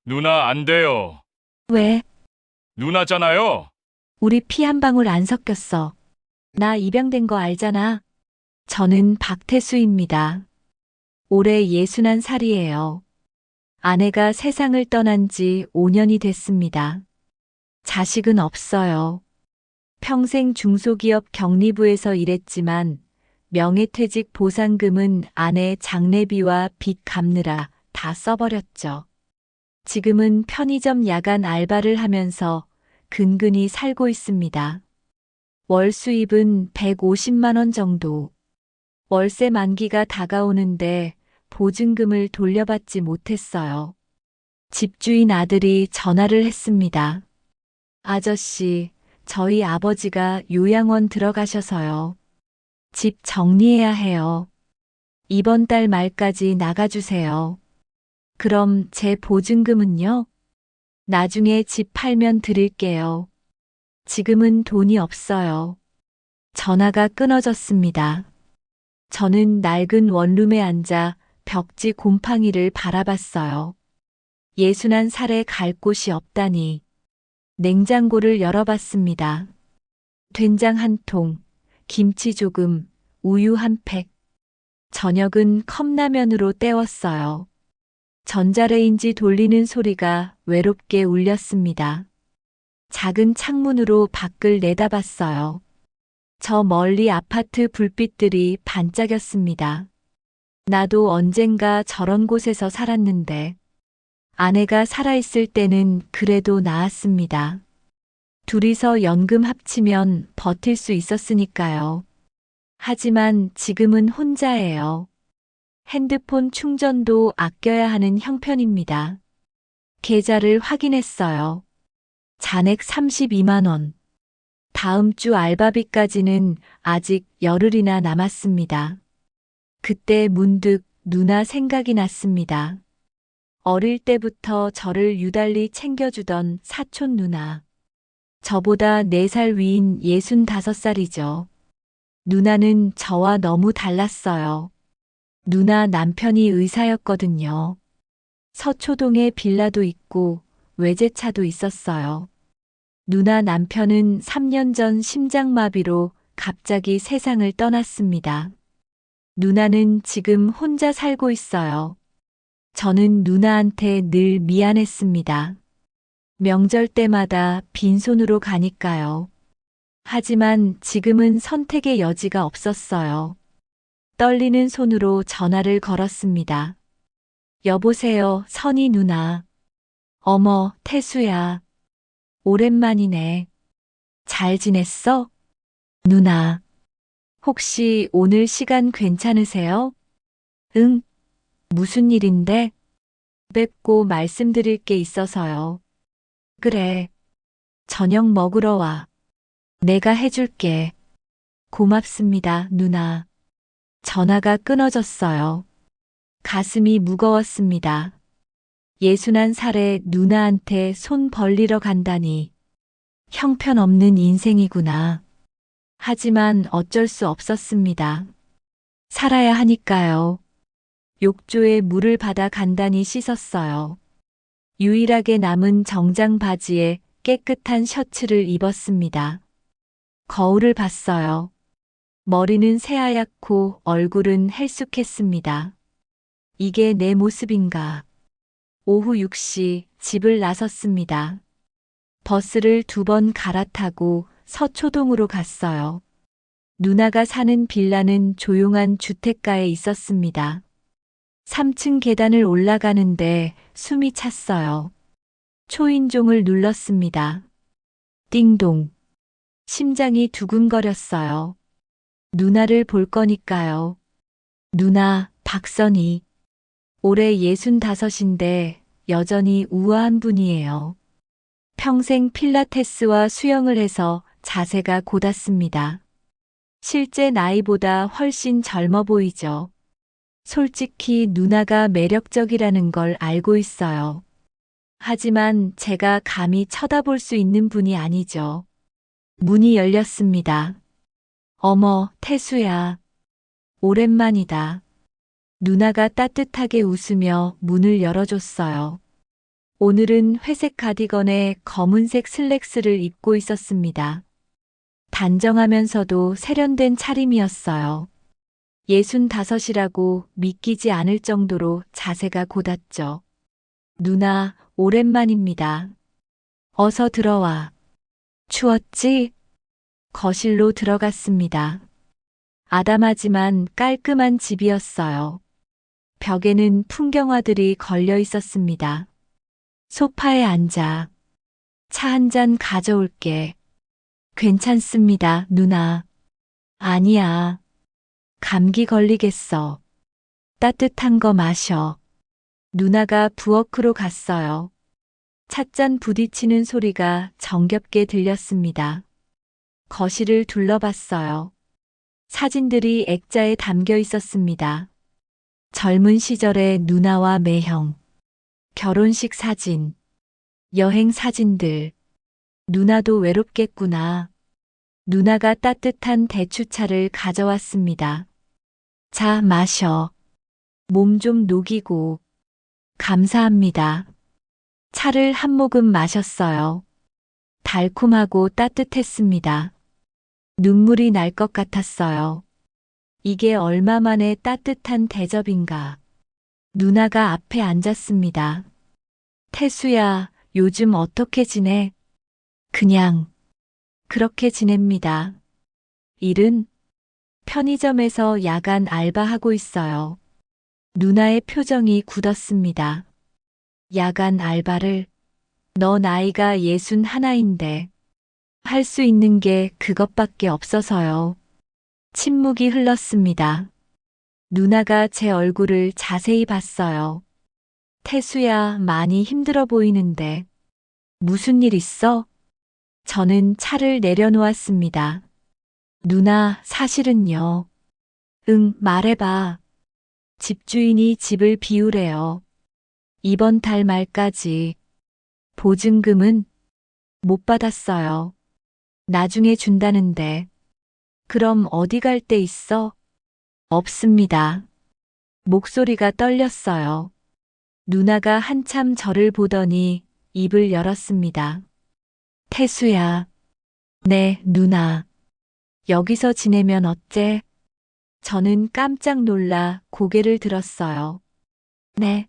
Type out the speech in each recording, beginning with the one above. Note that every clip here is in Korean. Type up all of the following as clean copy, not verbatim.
누나 안 돼요. 왜? 누나잖아요. 우리 피 한 방울 안 섞였어. 나 입양된 거 알잖아. 저는 박태수입니다. 올해 61살이에요. 아내가 세상을 떠난 지 5년이 됐습니다. 자식은 없어요. 평생 중소기업 경리부에서 일했지만 명예퇴직 보상금은 아내 장례비와 빚 갚느라 다 써버렸죠. 지금은 편의점 야간 알바를 하면서 근근히 살고 있습니다. 월 수입은 150만 원 정도. 월세 만기가 다가오는데 보증금을 돌려받지 못했어요. 집주인 아들이 전화를 했습니다. 아저씨, 저희 아버지가 요양원 들어가셔서요. 집 정리해야 해요. 이번 달 말까지 나가주세요. 그럼 제 보증금은요? 나중에 집 팔면 드릴게요. 지금은 돈이 없어요. 전화가 끊어졌습니다. 저는 낡은 원룸에 앉아 벽지 곰팡이를 바라봤어요. 61살에 갈 곳이 없다니. 냉장고를 열어봤습니다. 된장 한 통, 김치 조금, 우유 한 팩. 저녁은 컵라면으로 때웠어요. 전자레인지 돌리는 소리가 외롭게 울렸습니다. 작은 창문으로 밖을 내다봤어요. 저 멀리 아파트 불빛들이 반짝였습니다. 나도 언젠가 저런 곳에서 살았는데, 아내가 살아있을 때는 그래도 나았습니다. 둘이서 연금 합치면 버틸 수 있었으니까요. 하지만 지금은 혼자예요. 핸드폰 충전도 아껴야 하는 형편입니다. 계좌를 확인했어요. 잔액 32만 원. 다음 주 알바비까지는 아직 열흘이나 남았습니다. 그때 문득 누나 생각이 났습니다. 어릴 때부터 저를 유달리 챙겨주던 사촌 누나. 저보다 4살 위인 65살이죠. 누나는 저와 너무 달랐어요. 누나 남편이 의사였거든요. 서초동에 빌라도 있고 외제차도 있었어요. 누나 남편은 3년 전 심장마비로 갑자기 세상을 떠났습니다. 누나는 지금 혼자 살고 있어요. 저는 누나한테 늘 미안했습니다. 명절 때마다 빈손으로 가니까요. 하지만 지금은 선택의 여지가 없었어요. 떨리는 손으로 전화를 걸었습니다. 여보세요, 선희 누나. 어머, 태수야. 오랜만이네. 잘 지냈어? 누나. 혹시 오늘 시간 괜찮으세요? 응. 무슨 일인데? 뵙고 말씀드릴 게 있어서요. 그래. 저녁 먹으러 와. 내가 해줄게. 고맙습니다, 누나. 전화가 끊어졌어요. 가슴이 무거웠습니다. 61살의 누나한테 손 벌리러 간다니. 형편없는 인생이구나. 하지만 어쩔 수 없었습니다. 살아야 하니까요. 욕조에 물을 받아 간단히 씻었어요. 유일하게 남은 정장 바지에 깨끗한 셔츠를 입었습니다. 거울을 봤어요. 머리는 새하얗고 얼굴은 헬쑥했습니다. 이게 내 모습인가. 오후 6시 집을 나섰습니다. 버스를 2번 갈아타고 서초동으로 갔어요. 누나가 사는 빌라는 조용한 주택가에 있었습니다. 3층 계단을 올라가는데 숨이 찼어요. 초인종을 눌렀습니다. 띵동. 심장이 두근거렸어요. 누나를 볼 거니까요. 누나, 박선희. 올해 65인데 여전히 우아한 분이에요. 평생 필라테스와 수영을 해서 자세가 곧았습니다. 실제 나이보다 훨씬 젊어 보이죠. 솔직히 누나가 매력적이라는 걸 알고 있어요. 하지만 제가 감히 쳐다볼 수 있는 분이 아니죠. 문이 열렸습니다. 어머, 태수야. 오랜만이다. 누나가 따뜻하게 웃으며 문을 열어줬어요. 오늘은 회색 가디건에 검은색 슬랙스를 입고 있었습니다. 단정하면서도 세련된 차림이었어요. 65이라고 믿기지 않을 정도로 자세가 곧았죠. 누나, 오랜만입니다. 어서 들어와. 추웠지? 거실로 들어갔습니다. 아담하지만 깔끔한 집이었어요. 벽에는 풍경화들이 걸려 있었습니다. 소파에 앉아. 차 한 잔 가져올게. 괜찮습니다, 누나. 아니야. 감기 걸리겠어. 따뜻한 거 마셔. 누나가 부엌으로 갔어요. 찻잔 부딪히는 소리가 정겹게 들렸습니다. 거실을 둘러봤어요. 사진들이 액자에 담겨 있었습니다. 젊은 시절의 누나와 매형, 결혼식 사진, 여행 사진들. 누나도 외롭겠구나. 누나가 따뜻한 대추차를 가져왔습니다. 자, 마셔. 몸 좀 녹이고. 감사합니다. 차를 한 모금 마셨어요. 달콤하고 따뜻했습니다. 눈물이 날 것 같았어요. 이게 얼마 만에 따뜻한 대접인가. 누나가 앞에 앉았습니다. 태수야, 요즘 어떻게 지내? 그냥, 그렇게 지냅니다. 일은? 편의점에서 야간 알바하고 있어요. 누나의 표정이 굳었습니다. 야간 알바를? 너 나이가 61인데. 할 수 있는 게 그것밖에 없어서요. 침묵이 흘렀습니다. 누나가 제 얼굴을 자세히 봤어요. 태수야, 많이 힘들어 보이는데. 무슨 일 있어? 저는 차를 내려놓았습니다. 누나, 사실은요. 응, 말해봐. 집주인이 집을 비우래요. 이번 달 말까지. 보증금은 못 받았어요. 나중에 준다는데. 그럼 어디 갈 데 있어? 없습니다. 목소리가 떨렸어요. 누나가 한참 저를 보더니 입을 열었습니다. 태수야. 네, 누나. 여기서 지내면 어때? 저는 깜짝 놀라 고개를 들었어요. 네.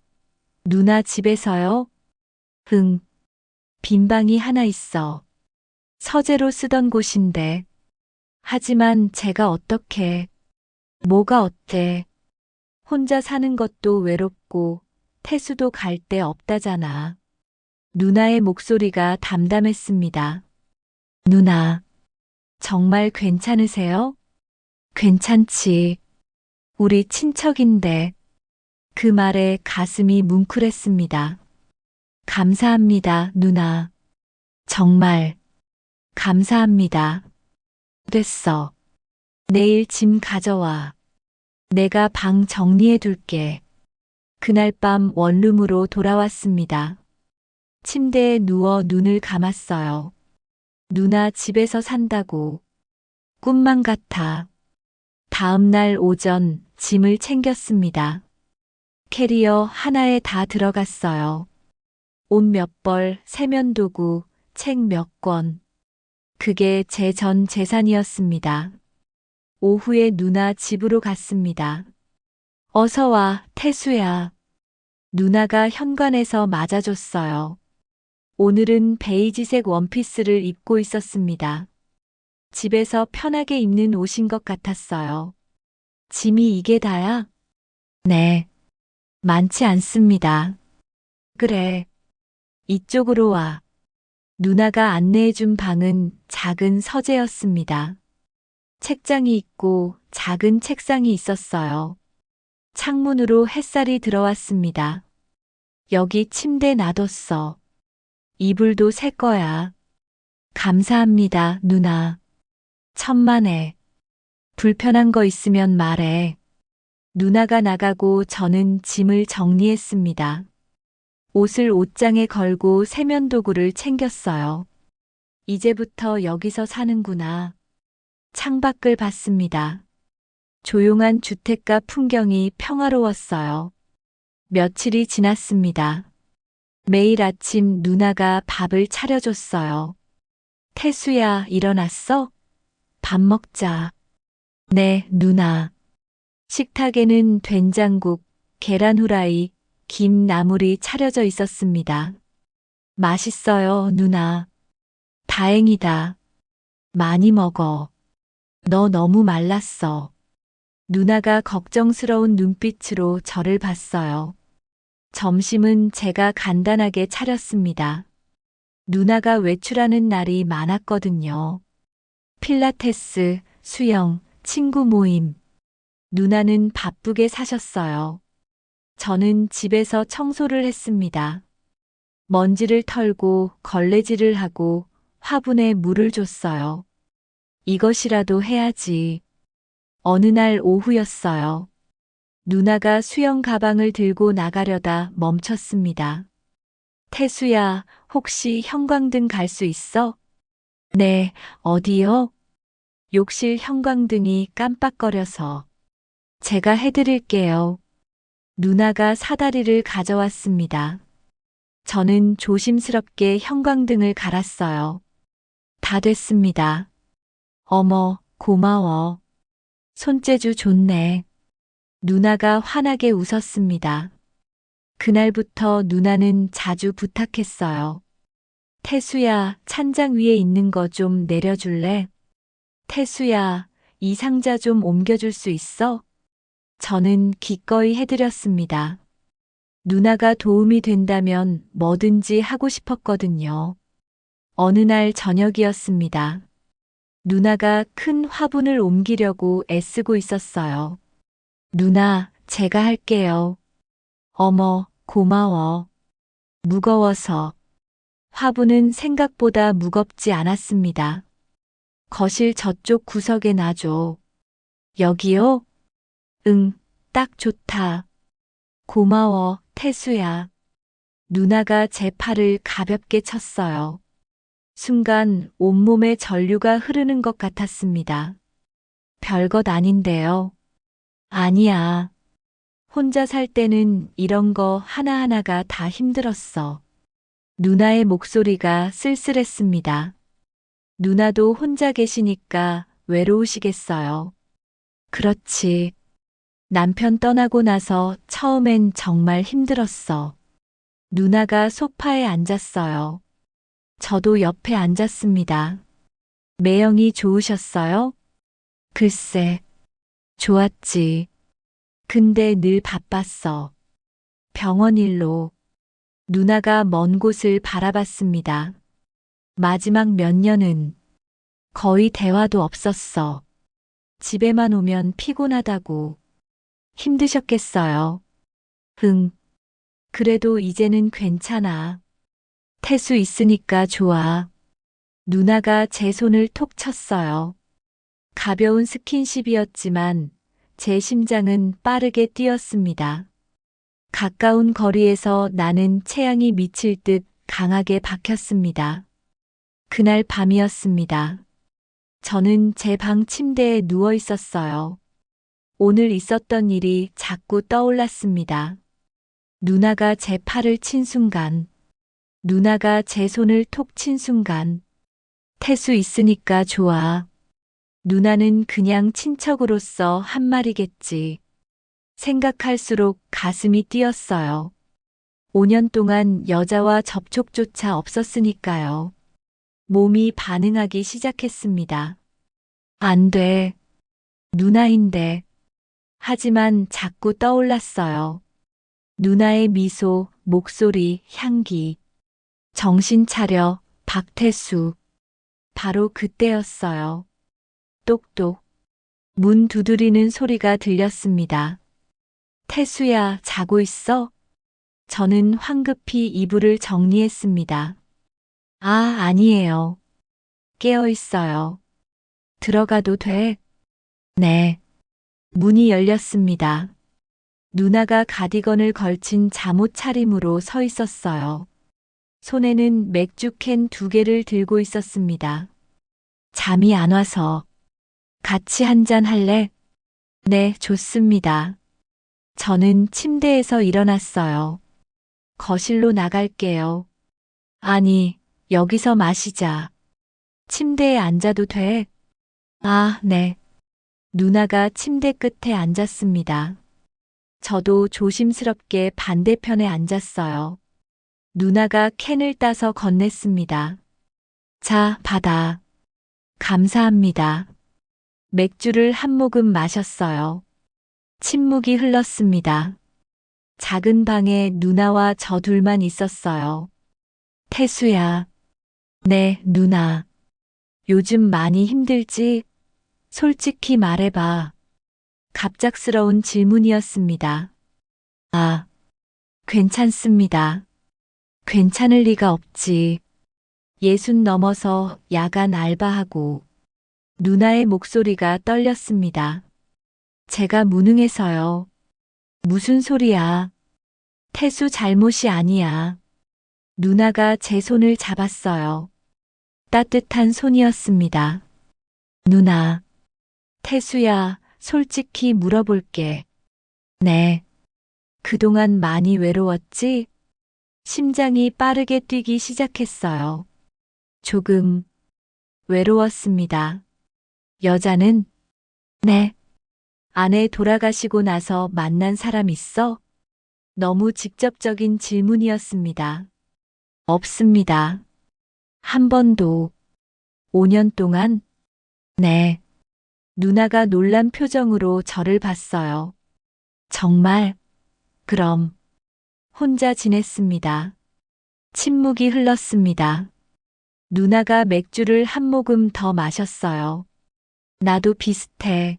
누나 집에서요? 응. 빈 방이 하나 있어. 서재로 쓰던 곳인데. 하지만 제가 어떻게, 뭐가 어때? 혼자 사는 것도 외롭고 태수도 갈 데 없다잖아. 누나의 목소리가 담담했습니다. 누나, 정말 괜찮으세요? 괜찮지. 우리 친척인데. 그 말에 가슴이 뭉클했습니다. 감사합니다, 누나. 정말, 감사합니다. 됐어. 내일 짐 가져와. 내가 방 정리해 둘게. 그날 밤 원룸으로 돌아왔습니다. 침대에 누워 눈을 감았어요. 누나 집에서 산다고. 꿈만 같아. 다음 날 오전 짐을 챙겼습니다. 캐리어 하나에 다 들어갔어요. 옷 몇 벌, 세면도구, 책 몇 권. 그게 제 전 재산이었습니다. 오후에 누나 집으로 갔습니다. 어서 와, 태수야. 누나가 현관에서 맞아줬어요. 오늘은 베이지색 원피스를 입고 있었습니다. 집에서 편하게 입는 옷인 것 같았어요. 짐이 이게 다야? 네. 많지 않습니다. 그래. 이쪽으로 와. 누나가 안내해준 방은 작은 서재였습니다. 책장이 있고 작은 책상이 있었어요. 창문으로 햇살이 들어왔습니다. 여기 침대 놔뒀어. 이불도 새 거야. 감사합니다, 누나. 천만에. 불편한 거 있으면 말해. 누나가 나가고 저는 짐을 정리했습니다. 옷을 옷장에 걸고 세면도구를 챙겼어요. 이제부터 여기서 사는구나. 창밖을 봤습니다. 조용한 주택가 풍경이 평화로웠어요. 며칠이 지났습니다. 매일 아침 누나가 밥을 차려줬어요. 태수야, 일어났어? 밥 먹자. 네, 누나. 식탁에는 된장국, 계란 후라이, 김 나물이 차려져 있었습니다. 맛있어요, 누나. 다행이다. 많이 먹어. 너 너무 말랐어. 누나가 걱정스러운 눈빛으로 저를 봤어요. 점심은 제가 간단하게 차렸습니다. 누나가 외출하는 날이 많았거든요. 필라테스, 수영, 친구 모임. 누나는 바쁘게 사셨어요. 저는 집에서 청소를 했습니다. 먼지를 털고 걸레질을 하고 화분에 물을 줬어요. 이것이라도 해야지. 어느 날 오후였어요. 누나가 수영 가방을 들고 나가려다 멈췄습니다. 태수야, 혹시 형광등 갈 수 있어? 네, 어디요? 욕실 형광등이 깜빡거려서. 제가 해드릴게요. 누나가 사다리를 가져왔습니다. 저는 조심스럽게 형광등을 갈았어요. 다 됐습니다. 어머, 고마워. 손재주 좋네. 누나가 환하게 웃었습니다. 그날부터 누나는 자주 부탁했어요. 태수야, 찬장 위에 있는 거 좀 내려줄래? 태수야, 이 상자 좀 옮겨줄 수 있어? 저는 기꺼이 해드렸습니다. 누나가 도움이 된다면 뭐든지 하고 싶었거든요. 어느 날 저녁이었습니다. 누나가 큰 화분을 옮기려고 애쓰고 있었어요. 누나, 제가 할게요. 어머, 고마워. 무거워서. 화분은 생각보다 무겁지 않았습니다. 거실 저쪽 구석에 놔줘. 여기요? 응, 딱 좋다. 고마워, 태수야. 누나가 제 팔을 가볍게 쳤어요. 순간 온몸에 전류가 흐르는 것 같았습니다. 별것 아닌데요. 아니야. 혼자 살 때는 이런 거 하나하나가 다 힘들었어. 누나의 목소리가 쓸쓸했습니다. 누나도 혼자 계시니까 외로우시겠어요. 그렇지. 남편 떠나고 나서 처음엔 정말 힘들었어. 누나가 소파에 앉았어요. 저도 옆에 앉았습니다. 매형이 좋으셨어요? 글쎄, 좋았지. 근데 늘 바빴어. 병원 일로. 누나가 먼 곳을 바라봤습니다. 마지막 몇 년은 거의 대화도 없었어. 집에만 오면 피곤하다고. 힘드셨겠어요. 응. 그래도 이제는 괜찮아. 태수 있으니까 좋아. 누나가 제 손을 톡 쳤어요. 가벼운 스킨십이었지만 제 심장은 빠르게 뛰었습니다. 가까운 거리에서 나는 체향이 미칠 듯 강하게 박혔습니다. 그날 밤이었습니다. 저는 제 방 침대에 누워 있었어요. 오늘 있었던 일이 자꾸 떠올랐습니다. 누나가 제 팔을 친 순간, 누나가 제 손을 톡 친 순간, 태수 있으니까 좋아. 누나는 그냥 친척으로서 한 말이겠지. 생각할수록 가슴이 뛰었어요. 5년 동안 여자와 접촉조차 없었으니까요. 몸이 반응하기 시작했습니다. 안 돼. 누나인데. 하지만 자꾸 떠올랐어요. 누나의 미소, 목소리, 향기. 정신 차려, 박태수. 바로 그때였어요. 똑똑. 문 두드리는 소리가 들렸습니다. 태수야, 자고 있어? 저는 황급히 이불을 정리했습니다. 아, 아니에요. 깨어 있어요. 들어가도 돼? 네. 문이 열렸습니다. 누나가 가디건을 걸친 잠옷 차림으로 서 있었어요. 손에는 맥주캔 2개를 들고 있었습니다. 잠이 안 와서. 같이 한잔 할래? 네, 좋습니다. 저는 침대에서 일어났어요. 거실로 나갈게요. 아니, 여기서 마시자. 침대에 앉아도 돼? 아, 네. 누나가 침대 끝에 앉았습니다. 저도 조심스럽게 반대편에 앉았어요. 누나가 캔을 따서 건넸습니다. 자, 받아. 감사합니다. 맥주를 한 모금 마셨어요. 침묵이 흘렀습니다. 작은 방에 누나와 저 둘만 있었어요. 태수야. 네, 누나. 요즘 많이 힘들지? 솔직히 말해봐. 갑작스러운 질문이었습니다. 아, 괜찮습니다. 괜찮을 리가 없지. 60 넘어서 야간 알바하고 누나의 목소리가 떨렸습니다. 제가 무능해서요. 무슨 소리야. 태수 잘못이 아니야. 누나가 제 손을 잡았어요. 따뜻한 손이었습니다. 누나, 태수야, 솔직히 물어볼게. 네. 그동안 많이 외로웠지? 심장이 빠르게 뛰기 시작했어요. 조금 외로웠습니다. 여자는? 네. 아내 돌아가시고 나서 만난 사람 있어? 너무 직접적인 질문이었습니다. 없습니다. 한 번도. 5년 동안? 네. 누나가 놀란 표정으로 저를 봤어요. 정말? 그럼. 혼자 지냈습니다. 침묵이 흘렀습니다. 누나가 맥주를 한 모금 더 마셨어요. 나도 비슷해.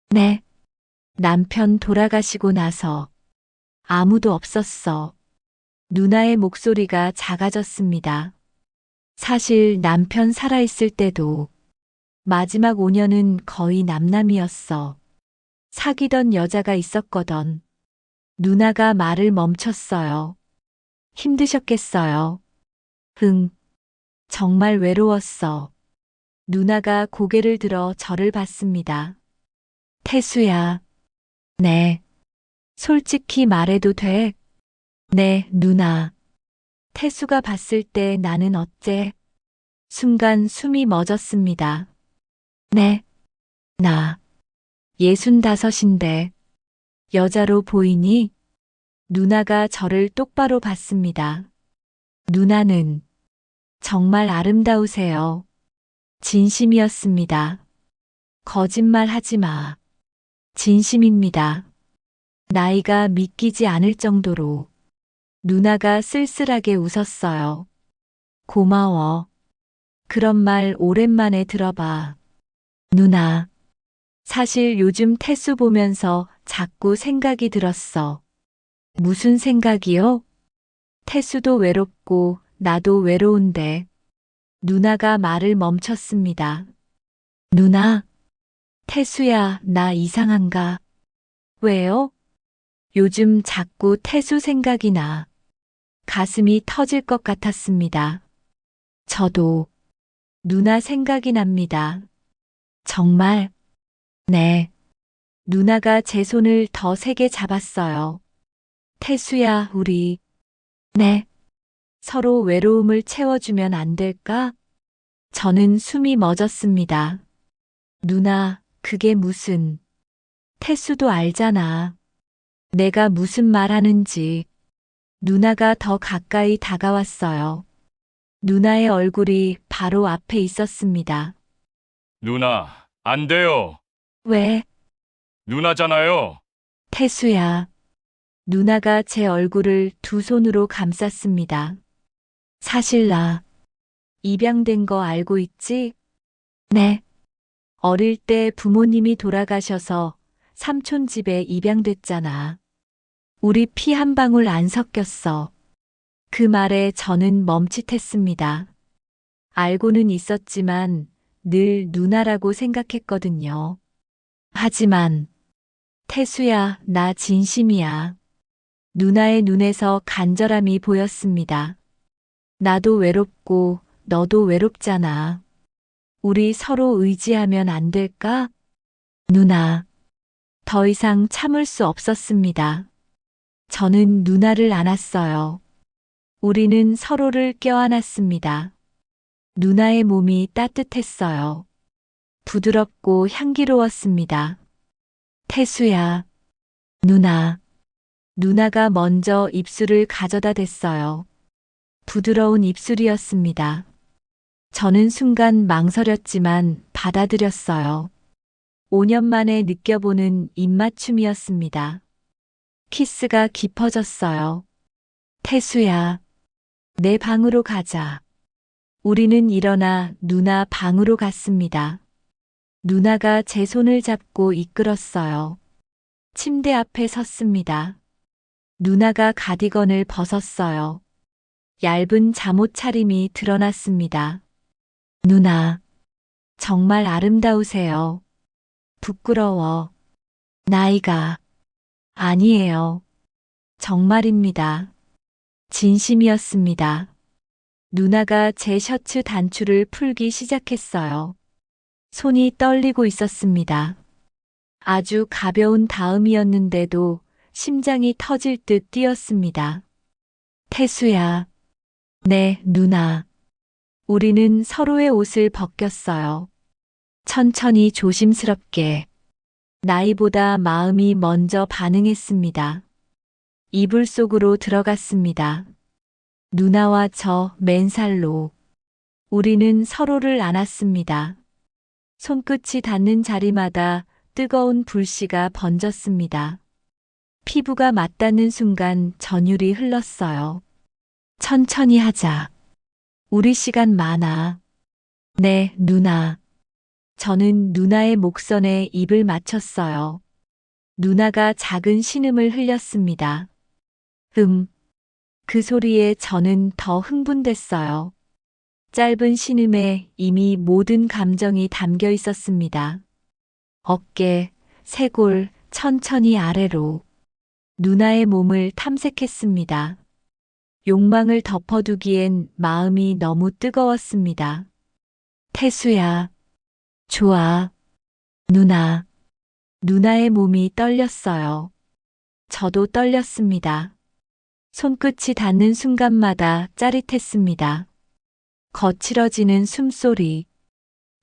네. 남편 돌아가시고 나서 아무도 없었어. 누나의 목소리가 작아졌습니다. 사실 남편 살아있을 때도 마지막 5년은 거의 남남이었어. 사귀던 여자가 있었거든. 누나가 말을 멈췄어요. 힘드셨겠어요. 응. 정말 외로웠어. 누나가 고개를 들어 저를 봤습니다. 태수야. 네. 솔직히 말해도 돼? 네, 누나. 태수가 봤을 때 나는 어째? 순간 숨이 멎었습니다. 네. 나. 65인데. 여자로 보이니? 누나가 저를 똑바로 봤습니다. 누나는 정말 아름다우세요. 진심이었습니다. 거짓말 하지 마. 진심입니다. 나이가 믿기지 않을 정도로 누나가 쓸쓸하게 웃었어요. 고마워. 그런 말 오랜만에 들어봐. 누나. 사실 요즘 태수 보면서 자꾸 생각이 들었어. 무슨 생각이요? 태수도 외롭고 나도 외로운데. 누나가 말을 멈췄습니다. 누나. 태수야, 나 이상한가? 왜요? 요즘 자꾸 태수 생각이 나. 가슴이 터질 것 같았습니다. 저도 누나 생각이 납니다. 정말? 네. 누나가 제 손을 더 세게 잡았어요. 태수야, 우리. 네. 서로 외로움을 채워주면 안 될까? 저는 숨이 멎었습니다. 누나, 그게 무슨. 태수도 알잖아. 내가 무슨 말 하는지. 누나가 더 가까이 다가왔어요. 누나의 얼굴이 바로 앞에 있었습니다. 누나, 안 돼요. 왜? 누나잖아요. 태수야. 누나가 제 얼굴을 두 손으로 감쌌습니다. 사실 나 입양된 거 알고 있지? 네. 어릴 때 부모님이 돌아가셔서 삼촌 집에 입양됐잖아. 우리 피 한 방울 안 섞였어. 그 말에 저는 멈칫했습니다. 알고는 있었지만 늘 누나라고 생각했거든요. 하지만 태수야, 나 진심이야. 누나의 눈에서 간절함이 보였습니다. 나도 외롭고 너도 외롭잖아. 우리 서로 의지하면 안 될까? 누나. 더 이상 참을 수 없었습니다. 저는 누나를 안았어요. 우리는 서로를 껴안았습니다. 누나의 몸이 따뜻했어요. 부드럽고 향기로웠습니다. 태수야, 누나. 누나가 먼저 입술을 가져다 댔어요. 부드러운 입술이었습니다. 저는 순간 망설였지만 받아들였어요. 5년 만에 느껴보는 입맞춤이었습니다. 키스가 깊어졌어요. 태수야, 내 방으로 가자. 우리는 일어나 누나 방으로 갔습니다. 누나가 제 손을 잡고 이끌었어요. 침대 앞에 섰습니다. 누나가 가디건을 벗었어요. 얇은 잠옷 차림이 드러났습니다. 누나, 정말 아름다우세요. 부끄러워. 나이가. 아니에요. 정말입니다. 진심이었습니다. 누나가 제 셔츠 단추를 풀기 시작했어요. 손이 떨리고 있었습니다. 아주 가벼운 다음이었는데도 심장이 터질 듯 뛰었습니다. 태수야. 네, 누나. 우리는 서로의 옷을 벗겼어요. 천천히 조심스럽게. 나이보다 마음이 먼저 반응했습니다. 이불 속으로 들어갔습니다. 누나와 저 맨살로. 우리는 서로를 안았습니다. 손끝이 닿는 자리마다 뜨거운 불씨가 번졌습니다. 피부가 맞닿는 순간 전율이 흘렀어요. 천천히 하자. 우리 시간 많아. 네, 누나. 저는 누나의 목선에 입을 맞췄어요. 누나가 작은 신음을 흘렸습니다. 그 소리에 저는 더 흥분됐어요. 짧은 신음에 이미 모든 감정이 담겨 있었습니다. 어깨, 쇄골, 천천히 아래로. 누나의 몸을 탐색했습니다. 욕망을 덮어두기엔 마음이 너무 뜨거웠습니다. 태수야. 좋아. 누나. 누나의 몸이 떨렸어요. 저도 떨렸습니다. 손끝이 닿는 순간마다 짜릿했습니다. 거칠어지는 숨소리,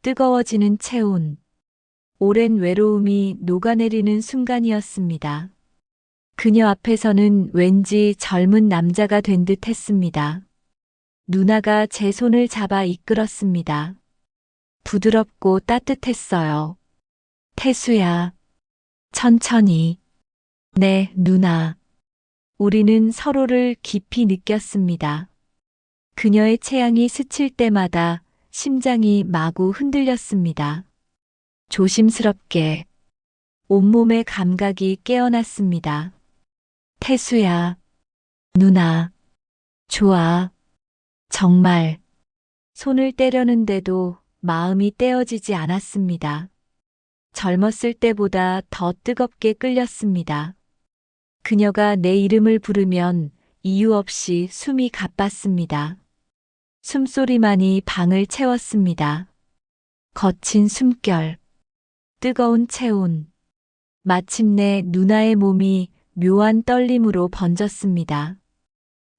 뜨거워지는 체온, 오랜 외로움이 녹아내리는 순간이었습니다. 그녀 앞에서는 왠지 젊은 남자가 된 듯 했습니다. 누나가 제 손을 잡아 이끌었습니다. 부드럽고 따뜻했어요. 태수야. 천천히. 네, 누나. 우리는 서로를 깊이 느꼈습니다. 그녀의 체향이 스칠 때마다 심장이 마구 흔들렸습니다. 조심스럽게. 온몸의 감각이 깨어났습니다. 태수야. 누나. 좋아. 정말. 손을 떼려는데도 마음이 떼어지지 않았습니다. 젊었을 때보다 더 뜨겁게 끌렸습니다. 그녀가 내 이름을 부르면 이유 없이 숨이 가빴습니다. 숨소리만이 방을 채웠습니다. 거친 숨결, 뜨거운 체온. 마침내 누나의 몸이 묘한 떨림으로 번졌습니다.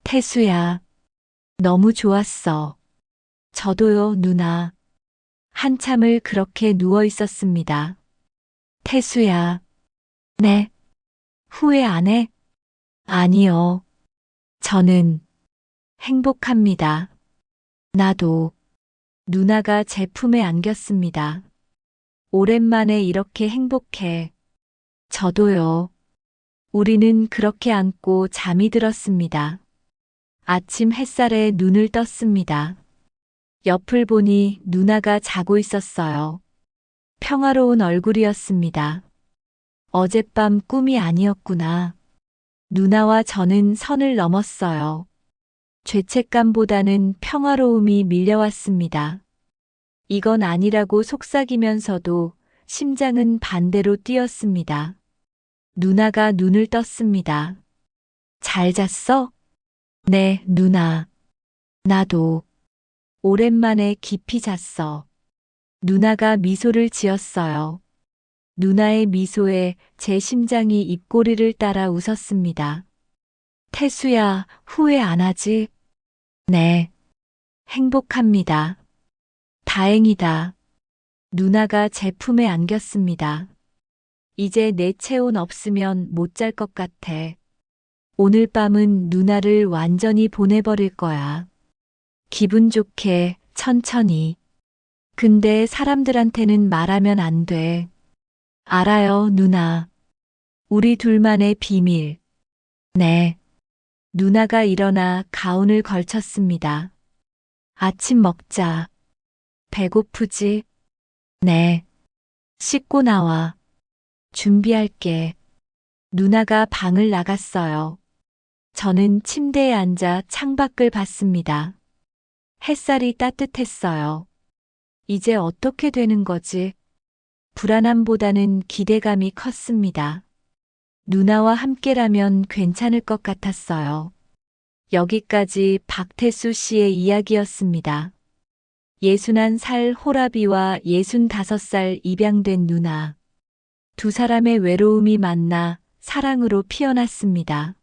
태수야. 너무 좋았어. 저도요, 누나. 한참을 그렇게 누워 있었습니다. 태수야. 네. 후회 안 해? 아니요. 저는 행복합니다. 나도. 누나가 제 품에 안겼습니다. 오랜만에 이렇게 행복해. 저도요. 우리는 그렇게 안고 잠이 들었습니다. 아침 햇살에 눈을 떴습니다. 옆을 보니 누나가 자고 있었어요. 평화로운 얼굴이었습니다. 어젯밤 꿈이 아니었구나. 누나와 저는 선을 넘었어요. 죄책감보다는 평화로움이 밀려왔습니다. 이건 아니라고 속삭이면서도 심장은 반대로 뛰었습니다. 누나가 눈을 떴습니다. 잘 잤어? 네, 누나. 나도. 오랜만에 깊이 잤어. 누나가 미소를 지었어요. 누나의 미소에 제 심장이 입꼬리를 따라 웃었습니다. 태수야, 후회 안 하지? 네. 행복합니다. 다행이다. 누나가 제 품에 안겼습니다. 이제 내 체온 없으면 못 잘 것 같아. 오늘 밤은 누나를 완전히 보내버릴 거야. 기분 좋게, 천천히. 근데 사람들한테는 말하면 안 돼. 알아요, 누나. 우리 둘만의 비밀. 네. 누나가 일어나 가운을 걸쳤습니다. 아침 먹자. 배고프지? 네. 씻고 나와. 준비할게. 누나가 방을 나갔어요. 저는 침대에 앉아 창밖을 봤습니다. 햇살이 따뜻했어요. 이제 어떻게 되는 거지? 불안함보다는 기대감이 컸습니다. 누나와 함께라면 괜찮을 것 같았어요. 여기까지 박태수 씨의 이야기였습니다. 61살 호라비와 65살 입양된 누나. 두 사람의 외로움이 만나 사랑으로 피어났습니다.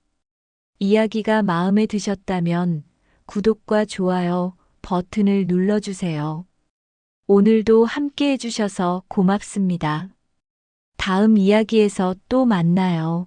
이야기가 마음에 드셨다면 구독과 좋아요 버튼을 눌러주세요. 오늘도 함께 해주셔서 고맙습니다. 다음 이야기에서 또 만나요.